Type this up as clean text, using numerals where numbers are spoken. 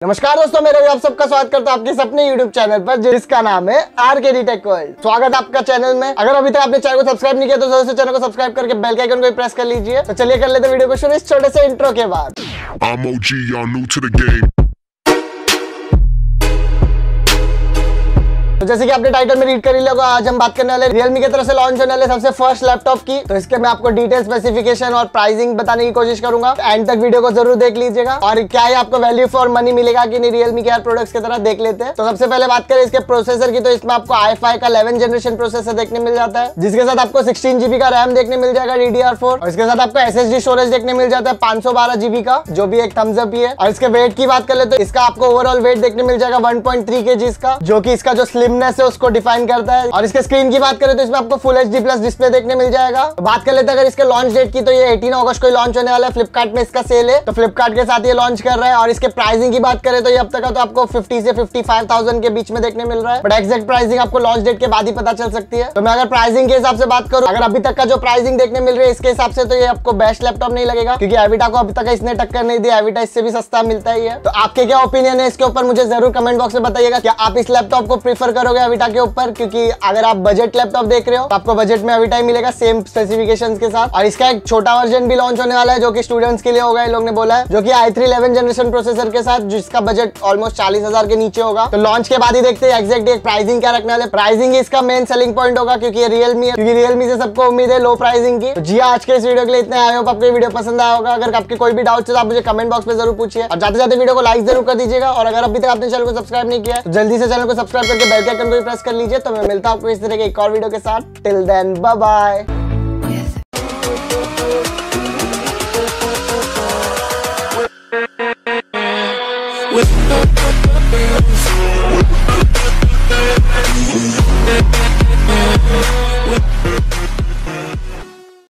नमस्कार दोस्तों, मेरे भी आप सबका स्वागत करता हूँ आपके अपने YouTube चैनल पर जिसका नाम है RKD टेक वर्ल्ड। स्वागत है आपका चैनल में। अगर अभी तक आपने चैनल को सब्सक्राइब नहीं किया तो जरूर से चैनल को सब्सक्राइब करके बेल के आइकन को प्रेस कर लीजिए। तो चलिए कर लेते वीडियो को शुरू इस छोटे से इंट्रो के बाद। I'm OG, y'all new to the game. तो जैसे कि आपने टाइटल में रीड कर लिया होगा, आज हम बात करने वाले realme की तरफ से लॉन्च होने वाले सबसे फर्स्ट लैपटॉप की। तो इसके मैं आपको डिटेल स्पेसिफिकेशन और प्राइसिंग बताने की कोशिश करूंगा। एंड तक वीडियो को जरूर देख लीजिएगा और क्या है आपको वैल्यू फॉर मनी मिलेगा कि नहीं realme के यार प्रोडक्ट्स की तरह देख लेते हैं। तो सबसे पहले बात करें इसके प्रोसेसर की, तो इसमें आपको i5 का 11 जनरेशन प्रोसेसर देखने मिल जाता है, जिसके साथ आपको 16 GB का रैम देखने मिल जाएगा DDR4 और इसके साथ आपको SSD स्टोरेज देखने मिल जाता है 512 GB का, जो भी एक थम्स अप ही है। और इसके वेट की बात कर ले तो इसका आपको ओवरऑल वेट देखने मिल जाएगा 1.3 kg का, जो कि इसका जो स्लिमनेस है उसको डिफाइन करता है। और इसके स्क्रीन की बात करें तो इसमें आपको फुल HD प्लस डिस्प्ले देखने मिल जाएगा। तो बात कर लेते हैं अगर इसके लॉन्च डेट की, तो ये 18 अगस्त को लॉन्च होने वाला है। फ्लिपकार्ट में इसका सेल है, तो फ्लिपकार्ट के साथ ये लॉन्च कर रहा है। और इसके प्राइसिंग की बात करें तो ये अब तक का तो आपको 50 से 55,000 के बीच में देखने मिल रहा है, बट एक्जैक्ट प्राइसिंग आपको लॉन्च डेट के बाद ही पता चल सकती है। तो मैं अगर प्राइसिंग के हिसाब से बात करूं, अगर अभी तक का जो प्राइसिंग देखने मिल रही है इसके हिसाब से, तो ये आपको बेस्ट लैपटॉप नहीं लगेगा, क्योंकि एविटा को अभी तक इसने टक्कर नहीं दी। एविटा इससे भी सस्ता मिलता ही है। तो आपके क्या ओपिनियन है इसके ऊपर मुझे जरूर कमेंट बॉक्स में बताइएगा। क्या आप इस लैपटॉप को प्रीफर करोगे एविटा के ऊपर? क्योंकि अगर आप बजट लैपटॉप देख रहे हो तो आपको बजट में एविटा ही मिलेगा सेम स्पेसिफिकेशंस के साथ। और इसका एक छोटा वर्जन भी लॉन्च होने वाला है जो कि स्टूडेंट्स के लिए होगा, इन लोग ने बोला है, जो कि i3 11 जनरेशन प्रोसेसर के साथ, जिसका बजट ऑलमोस्ट 40,000 के नीचे होगा। तो लॉन्च के बाद ही देखते हैं एग्जैक्ट एक प्राइसिंग क्या रखने वाले। प्राइसिंग इसका मेन सेलिंग पॉइंट होगा, क्योंकि ये रियलमी है, क्योंकि रियलमी से सबको उम्मीद है लो प्राइसिंग की। तो जी आज के इस वीडियो के लिए इतना। आई होप आपको वीडियो पसंद आया होगा। अगर आपके कोई भी डाउट है तो आप मुझे कमेंट बॉक्स में जरूर पूछिए और जाते जाते वीडियो को लाइक जरूर कर दीजिएगा। और अगर अभी तक आपने चैनल को सब्सक्राइब नहीं किया तो जल्दी से चैनल को सब्सक्राइब करके बेल के आइकन को प्रेस कर लीजिए। तो मैं मिलता हूं आपको इस तरह के एक और वीडियो के साथ। Till then bye bye. With